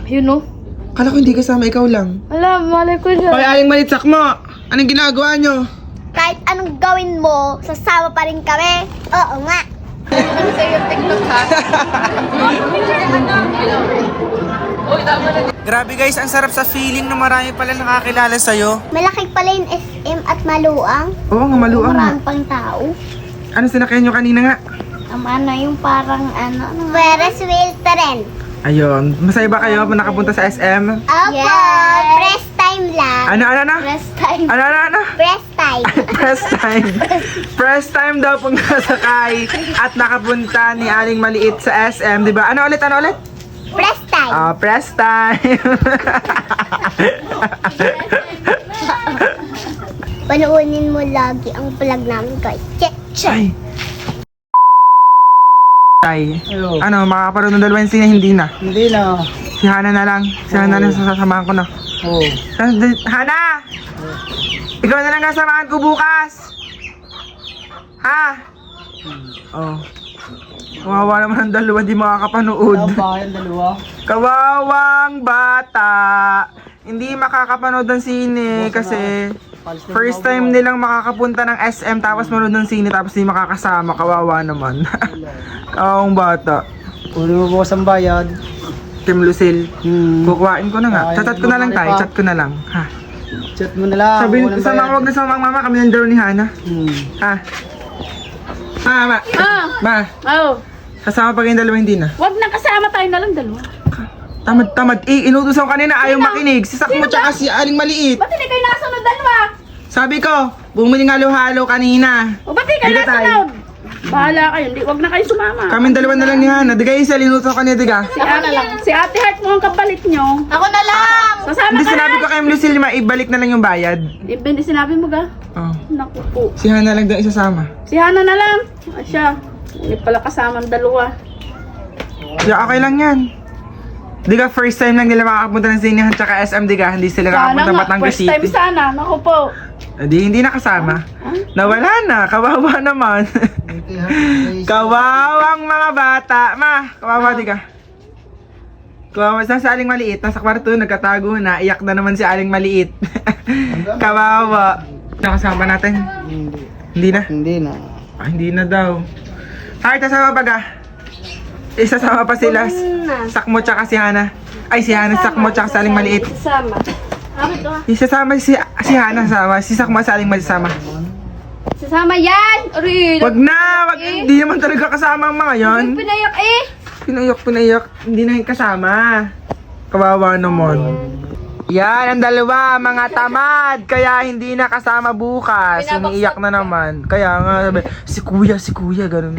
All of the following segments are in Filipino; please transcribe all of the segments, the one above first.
Yun o. Kala ko hindi kasama, ikaw lang. Alam, malay ko dyan. Hoy, aling malitsak mo! Anong ginagawa nyo? Kahit anong gawin mo, sasama pa rin kami. Oo nga. Ano sa'yo, TikTok ha? Grabe guys, ang sarap sa feeling na marami pala nakakilala sa'yo. Malaki pala yung SM at maluang. Oo nga, maluang nga. Marami pang tao. Ano sinakyan nyo kanina nga? Ano yung parang Ferris wheel rin. Ayun, masaya ba kayo pag nakapunta sa SM? Opo, press time lang. Ano? Press time. Ano? Press time. Press time. Press time daw pong nasakay at nakapunta ni Aling Maliit sa SM, di ba? Ano ulit? Press time. Press time. Panuunin mo lagi ang vlog namin guys. Check. Ay. Ano, makakaparoon ng dalawang sine, hindi na. Hindi na. Si Hana na lang. Si Hana na sasamahan ko na. Oo. Hana! Ikaw na lang kasamahan ko bukas! Ha? Oh. Kawawa naman ang dalawa, di makakapanood. Tama ba yung dalawa? Kawawang bata! Hindi makakapanood ng sine kasi first time nilang makakapunta ng SM tapos manood ng sine tapos di makakasama. Kawawa naman. Kawawang bata. Uli mo bukas ang bayad. Team Lucille. Kukuhain ko na nga. Chat ko na lang tayo. Chat ko na lang. Ha? Chat mo na lang. Sabi, walang sama bayad. wag na sama ang mama. Kami ng dalawa ni Hana. Ha? Ma. Ma. Oh, Kasama pa kayong dalawa, hindi na. wag na kasama tayo na lang dalawa. Tamad. Inutos ako kanina. Ayaw makinig. Si Sakmo tsaka si Aling Maliit. Ba't hindi kayo nasunod dalawa? Sabi ko, bumili nga halo-halo kanina. O ba't hindi kayo Hindi tayo. nasunod? Bahala kayo, hindi, wag na kayo sumama. Kami dalawa na lang ni Hana. Diga isa, linutos ako kanina, diga. Si Ate Heart mo ang kapalit nyo. Ako na lang! Sasama Hindi ka sinabi na! ko kay Lucille, ibalik na lang yung bayad. Hindi sinabi mo ga? Oh. Naku po. Si Hana lang daw isasama. Si Hana na lang. Siya. Hindi pala kasama ang dalawa. Yeah, okay lang yan. Diga, first time lang nila makakapunta ng Sinihan tsaka SM, diga. Hindi sila nakakapunta Batangas first time City. sana. Naku po. Hindi nakasama. Nawala na. Kawawa naman. Kawawang mga bata. Ma, kawawa diga. Kawawa. Nasa Aling Maliit. Nasa kwarto, nagkatago na. Iyak na naman si Aling Maliit. Kawawa. Nakasama natin? Hindi na? Hindi na. Hindi na daw. Heart, kasama pa ga? Isasama pa sila. Sakmo tsaka si Hana. Ay, si Hana, Sakmo tsaka si Aling Maliit. Kasama. Bakit to? Isasama si Hana, sama. Si Sakmo sa Aling Maliit sama. Sasama yan! Uri! Wag na! Wag, hindi naman talaga kasama ang mga yon. Pinayak eh! Pinayak. Hindi na yung kasama. Kawawa naman. Yan, ang dalawa, mga tamad. Kaya hindi na kasama bukas. Umiiyak na naman. Kaya nga, sabi, si kuya, ganun.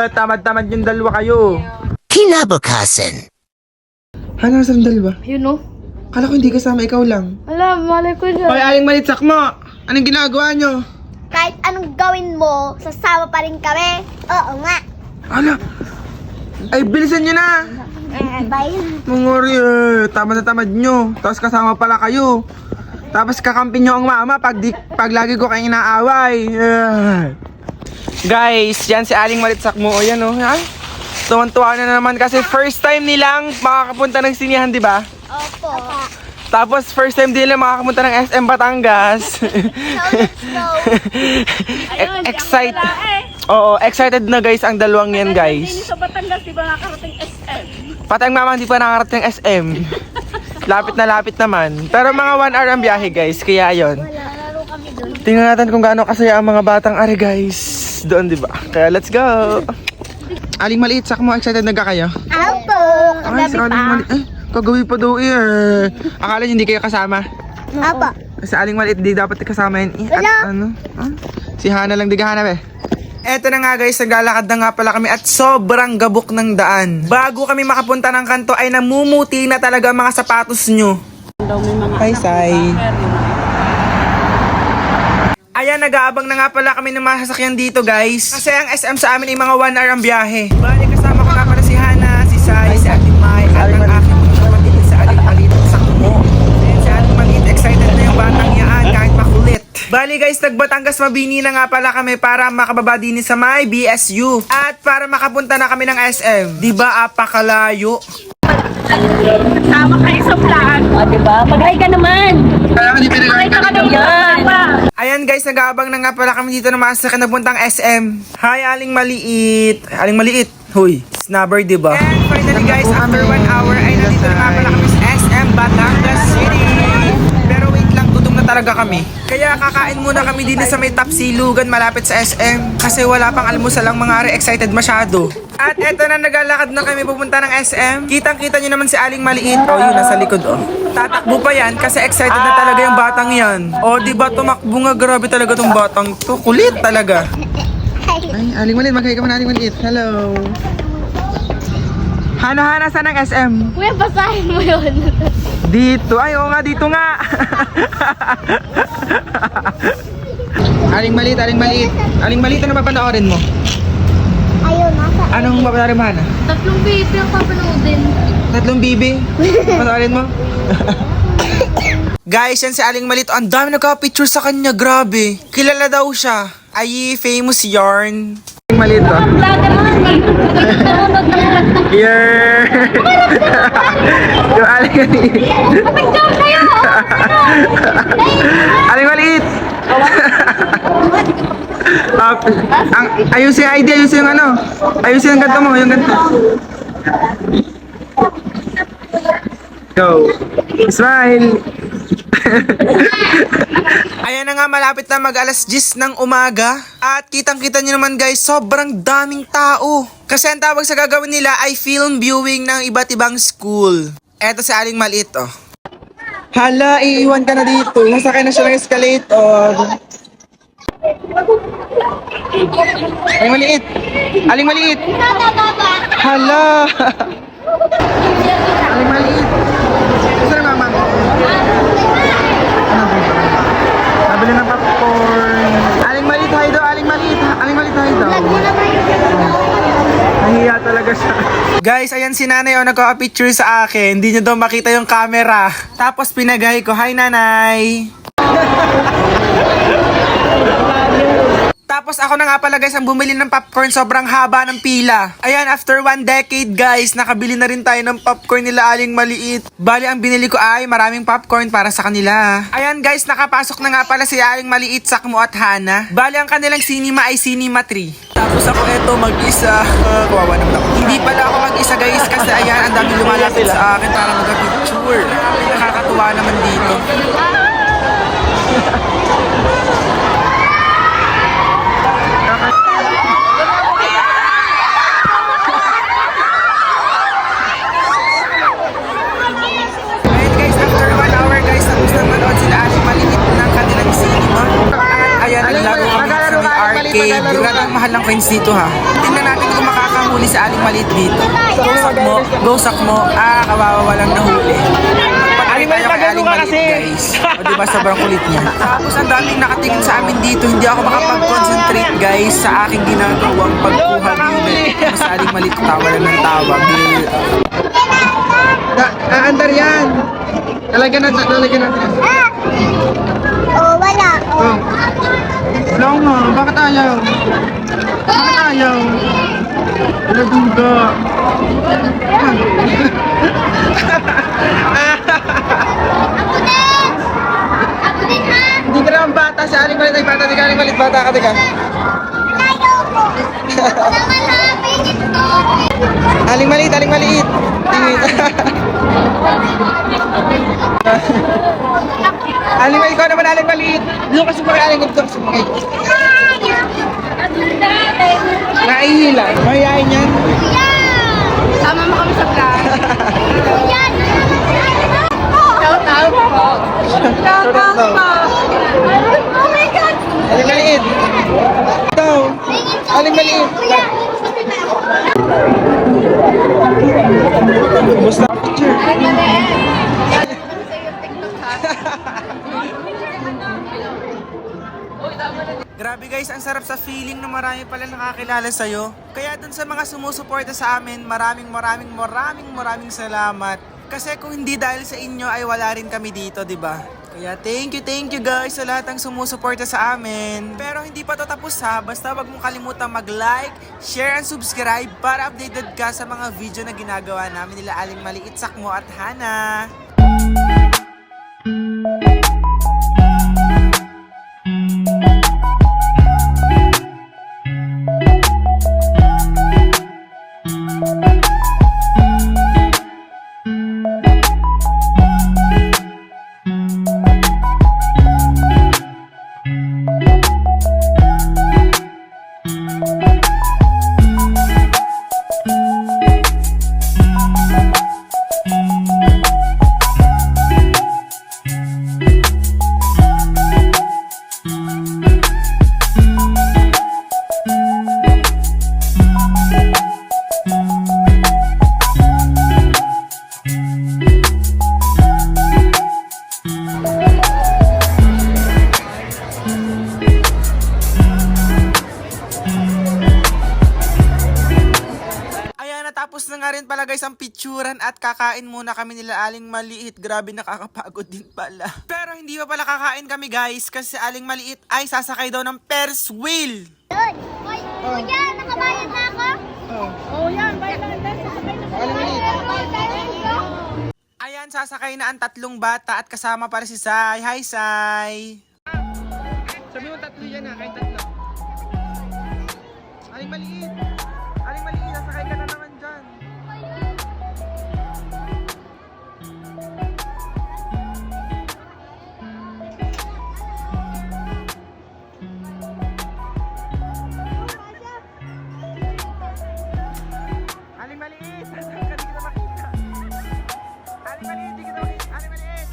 Tamad-tamad yung dalawa kayo. Kinabukasan. Hana, saan dalawa? Yun o. Kala ko hindi kasama, ikaw lang. Alam, malay ko dyan. Hoy, Aling Malitsak mo! Anong ginagawa nyo? Kahit anong gawin mo, sasama pa rin kami. Oo nga. Ala! Ay, bilisan nyo na! Bye. Mungori, tamad na tamad nyo. Tapos kasama pala kayo. Tapos kakampi nyo ang mama pag lagi ko kayong inaaway. Guys, yan si Aling Malitsak mo. O yan o. Ay, tuwan-tuwa na naman kasi first time nilang makakapunta ng sinihan, di ba? Opo. Tapos first time din nila makakapunta ng SM Batangas. So let's go. Ayun, Excited. wala eh. Oo, excited na guys ang dalawang yan Hindi guys. sa Batangas, di ba nakarating SM? Patay ang mama, hindi pa nakarating ng SM. Lapit na lapit naman. Pero mga 1 hour ang biyahe guys, kaya yun. Laro kami doon. Tingnan natin kung gaano kasaya ang mga batang are guys. Doon, di ba? Kaya let's go. Aling Maliit, Sakmo, excited na kayo? Opo. Ay, si Aling Maliit. Kagabi pa daw eh. Akala niyo hindi kayo kasama. Opo. Sa Aling Maliit, di dapat kasama yun. At Wala. ano? Ah? Si Hana lang, di ka Hana eh. Eto na nga guys, naglalakad na nga pala kami at sobrang gabok ng daan. Bago kami makapunta ng kanto ay namumuti na talaga ang mga sapatos nyo. Hi, Sai. Ayan, nag-aabang na nga pala kami ng mga sasakyan dito guys. Kasi ang SM sa amin ay mga 1 hour ang biyahe. Bali, kasama ko nga pala si Hana, si Sai, si Ate Mai, at ang aking mga kapatid sa Aling Maliit at Sakmo. Si Aling Maliit, excited na yung batang yaan kahit makulit. Bali guys, nagbatangas Mabini na nga pala kami para makababa din sa may BSU. At para makapunta na kami ng SM. Diba apakalayo? Sama kayo sa vlog. O, diba? Mag-hi ka naman. Mag-hi ka naman. Ayan guys, nag-aabang na nga pala kami dito na masasakyan na puntang SM. Hi, Aling Maliit. Aling Maliit. Huy, snubber, diba? And finally guys, after 1 hour ay nandito na nga pala kami sa SM Batangas City. Pero wait lang, gutom na talaga kami. Kaya kakain muna kami din sa may Tapsilugan malapit sa SM. Kasi wala pang almusal ang mga excited masyado. At eto na, naglalakad na kami pupunta ng SM. Kitang-kita nyo naman si Aling Maliit. Oh, yun, nasa likod, oh. Tatakbo pa yan kasi excited na talaga yung batang yan. Oh, diba tumakbo nga, grabe talaga tong batang to. Kulit talaga. Ay, Aling Maliit, magkaya ka man, Aling Maliit. Hello. Hana, saan ang SM? Kuya, basahin mo yun. Dito. Ay, oo nga, dito nga. Aling Maliit, Aling Maliit. Aling Maliit, ano papanoorin mo? Ayun, nasa. Anong papanoorin mo, Hana? 3 baby ang papanoodin. 3 bibi? Papanoorin mo? Guys, yan si Aling Maliit. Ang dami nagka-picture sa kanya, grabe. Kilala daw siya. Ay, famous yarn. Aling Maliit, oh. Yeah. Yung Aling Maliit. Aling Maliit. Ayusin yung idea, ayusin yung ano. Ayusin yung ganito mo, yung ganito. Go. Smile. Ayan na nga, malapit na mag 10:00 ng umaga. At kitang-kita nyo naman guys, sobrang daming tao. Kasi ang tawag sa gagawin nila ay film viewing ng iba't ibang school. Eto si Aling Maliit, oh. Hala, iiwan ka na dito. Nasakay na siya ng escalator. Aling Maliit. Aling Maliit. Hala. Aling Maliit. Gusto na mama mo? Nabili ng popcorn. Aling Maliit, hi daw. Aling Maliit. Aling Maliit, hi daw. Nahiya talaga siya. Guys, ayan si nanay o nagka-picture sa akin. Hindi niyo daw makita yung camera. Tapos pinagahi ko, hi nanay. Tapos ako na nga pala guys ang bumili ng popcorn, sobrang haba ng pila. Ayan, after 1 decade guys, nakabili na rin tayo ng popcorn nila Aling Maliit. Bali, ang binili ko ay maraming popcorn para sa kanila. Ayan guys, nakapasok na nga pala si Aling Maliit, Sakmo at Hana. Bali, ang kanilang cinema ay Cinema 3. Tapos ako eto mag-isa. Kawawa naman ako. Hindi pala ako mag-isa guys kasi ayan, ang dami lumalapit sa akin para mag-picture. Nakakatuwa naman dito. Ayan guys, after 1 hour guys, tapos na manood sila Aling Maliit ng kanilang cinema. At ayan, naglaro kami sa may arcade. Grabe ang mahal ng coins dito ha. Tingnan natin kung makakahuli sa Aling Maliit dito. Go Sakmo. Kawawa walang nahuli. Aling Maliit, Aling Maliit guys. O diba, sobrang kulit niya. Tapos ang daming nakatingin sa amin dito. Hindi ako makapag-concentrate guys sa aking ginagawang pagkuha dito. Mas Aling Maliit, tawa lang ng tawa. Andar yan. Lalagyan natin. Oh, wala. Oh. Wala nga. Bakit ayaw? Bakit ayaw? Wala duga. Ako din ha. Hindi ka naman bata. Si Aling Maliit ay bata. Di ka Aling Maliit. Bata ka, di ka. Ayaw ko. Naman namin ito. Aling Maliit, Aling Maliit. Aling Maliit, ikaw naman Aling Maliit. Doon ka sumakay, Aling Maliit. Sumakay. Naihila. Mahihain yan. Sama mo kami sa vlog. Yan. Shout out po. Shout out po. Oh my God. Aling Maliit. Ito. Aling Maliit. Kuya. Basta picture. Grabe guys, ang sarap sa feeling na marami pala nakakilala sa'yo. Kaya dun sa mga sumusuporta sa amin, maraming salamat. Kasi kung hindi dahil sa inyo ay wala rin kami dito, di ba? Kaya thank you guys sa lahat ng sumusuporta sa amin. Pero hindi pa to tapos ha, basta wag mong kalimutan mag-like, share and subscribe para updated ka sa mga video na ginagawa namin nila Aling Maliit, Sakmo at Hana. Natapos na nga rin pala guys ang picturan at kakain muna kami nila Aling Maliit. Grabe, nakakapagod din pala. Pero hindi pa pala kakain kami guys kasi Aling Maliit ay sasakay daw ng Ferris wheel. Doon. Hoy, kuya, nakabayad na ako? Ayan, sasakay na ang 3 bata at kasama para si Sai. Hi, Sai! Sabi mo 3 yan ha, kahit 3. Aling Maliit! Aling Maliit, sasakay ka na naman dyan. Aling Maliit, sasakay ka, di kita makita. Aling Maliit, di kita makita. Aling Maliit!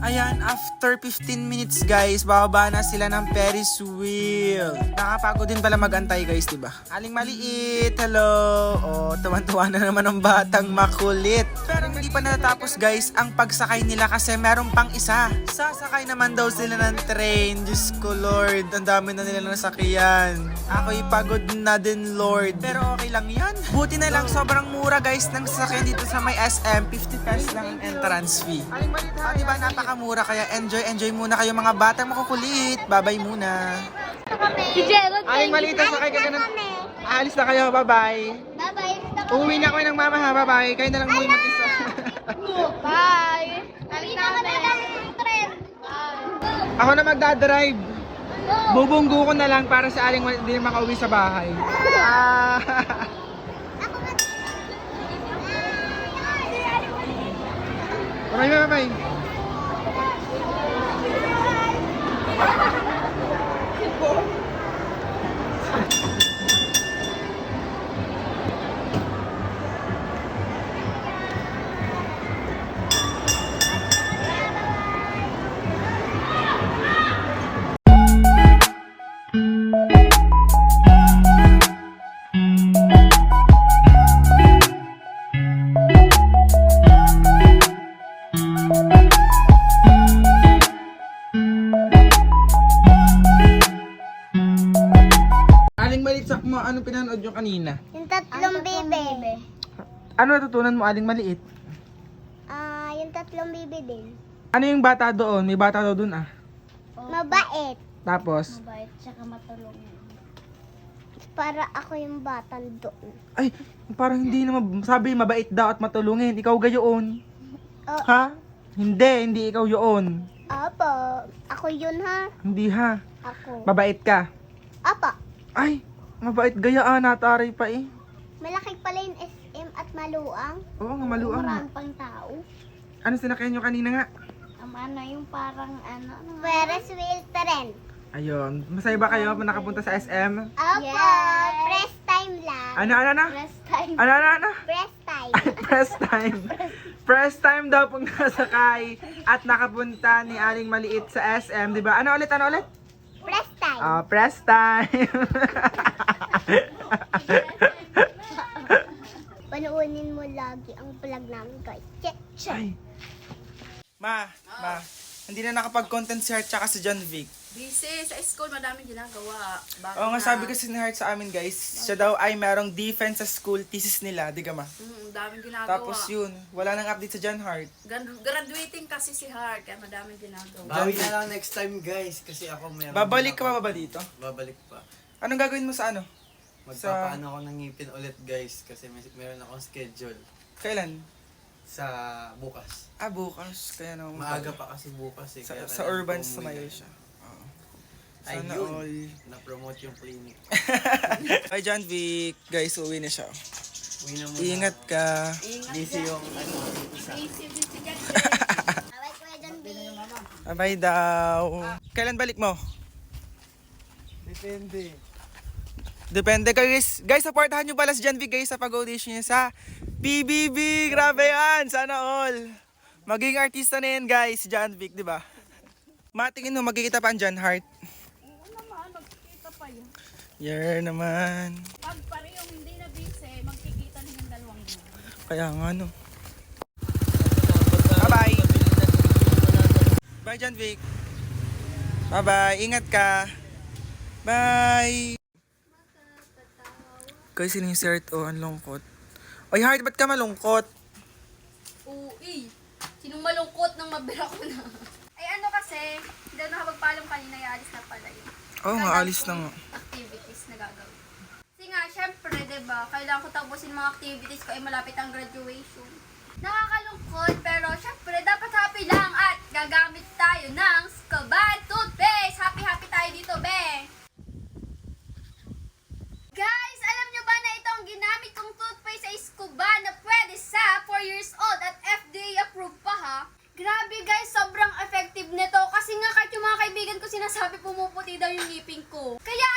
Ayan, after 15 minutes guys, bababa na sila ng Ferris wheel. Nakapagod din pala magantay guys, diba? Aling Maliit, hello! Oh, tuwan-tuwa na naman ang batang makulit. Pero hindi pa natatapos guys ang pagsakay nila kasi meron pang isa. Sasakay naman daw sila ng train. Diyos ko Lord, ang dami na nila nasakyan. Ako'y pagod na din Lord. Pero okay lang yan. Buti na lang sobrang mura guys ng sasakyan dito sa may SM. 50 pesos lang ang entrance fee. Aling Maliit, ha? Diba napakamura kaya enjoy muna kayo mga batang makukulit. Bye-bye muna. Si Gerald. Aling Maliit, sakay ka na. Aalis na kayo, bye-bye. Bye-bye. Uuwi na kami ng mama ha, bye-bye. Kayo na lang umuwi mag-isa. Bye. Hindi na kami nagamit yung tren. Ako na magdadrive. Bubunggo ko na lang para sa Aling Maliit hindi na makauwi sa bahay. Bye-bye. Aling Maliit, Sakmo, anong pinanood nyo kanina? Yung 3 bebe. Ano natutunan mo, Aling Maliit? Yung 3 bebe din. Ano yung bata doon? May bata daw doon ah. Mabait. Tapos? Mabait, tsaka matulungin. Para ako yung batang doon. Ay, parang hindi na sabi mabait daw at matulungin. Ikaw gayon. Oh. Ha? Hindi ikaw yun. Apo, ako yun ha. Hindi ha. Ako. Mabait ka. Apo, Ay, mabait gayaan, nataray pa eh. malaki pala yung SM at maluang. Oo nga, maluang nga. Marami pang tao. Ano sinakyan nyo kanina nga? Yung parang Ferris wheel tren. Ayun, masaya ba kayo pa nakapunta sa SM? Opo, yes. Press time lang. Ano? Press time. Ano? Press time. Press time. Press time daw pong nasakay at nakapunta ni Aling Maliit sa SM, di ba? Ano ulit? Press time. Press time. Panuunin mo lagi ang vlog namin guys. Check. Ay. Ma, hindi na nakapag-content si Heart tsaka si John Vic. Busy. Sa school, madaming ginagawa. Bakit Oo nga, na? sabi kasi ni Heart sa amin guys, siya daw ay merong defense sa school thesis nila, di ka ma? Daming ginagawa. Tapos yun, wala nang update sa John Heart. Graduating kasi si Heart, kaya madaming ginagawa. Bawi na lang next time guys kasi ako meron. Babalik ka pa ba dito? Babalik pa. Anong gagawin mo sa ano? Magpapaano ako ng ngipin ulit guys kasi meron akong schedule Kailan? sa bukas. Bukas. Kaya na Maaga pa kasi bukas eh. Sa, kaya sa kailangan urban ko sumayo umuwi. siya. Oo. Ay, Sana yun. all. Na-promote yung clinic. Kay John Vic, guys, uwi na siya. Uwi na muna. Ingat ka. Ingat Busy dyan. yung ano, isa. Busy dyan. Bye, Kuya John B. Bye daw. Kailan balik mo? Depende. Depende guys. Guys, supportahan nyo pala si John Vic guys sa pag-audition niya sa PBB. Grabe yan. Sana all. Maging artista na yan guys, si John Vic, di ba? Matingin mo, magkikita pa ang John Heart. Oo naman, magkikita pa yan. Yeah naman. Pag parehong hindi na busy, magkikita na yung dalawang yun. Kaya nga no. Bye-bye. Bye John Vic. Bye-bye. Ingat ka. Bye. Guys, sino yung shirt? Oh, ang lungkot. Oy, Heart, ba't ka malungkot? Uy, sinong malungkot nang mabira ko na? Ay ano kasi, hindi ako nakapagpaalam kanina, alis na pala yun. Oo nga, alis na nga. Activities na gagawin. Kasi nga, syempre, diba, kailangan ko tapusin mga activities ko ay malapit ang graduation. Nakakalungkot, pero syempre, dapat happy lang at gagamit tayo ng Scaban toothpaste. Happy tayo dito, be! Guys, alam nyo ba na itong ginamit kong toothpaste ay Scuban na pwede sa 4 years old at FDA approved pa ha? Grabe guys, sobrang effective nito kasi nga kahit yung mga kaibigan ko sinasabi pumuputi daw yung ngipin ko. Kaya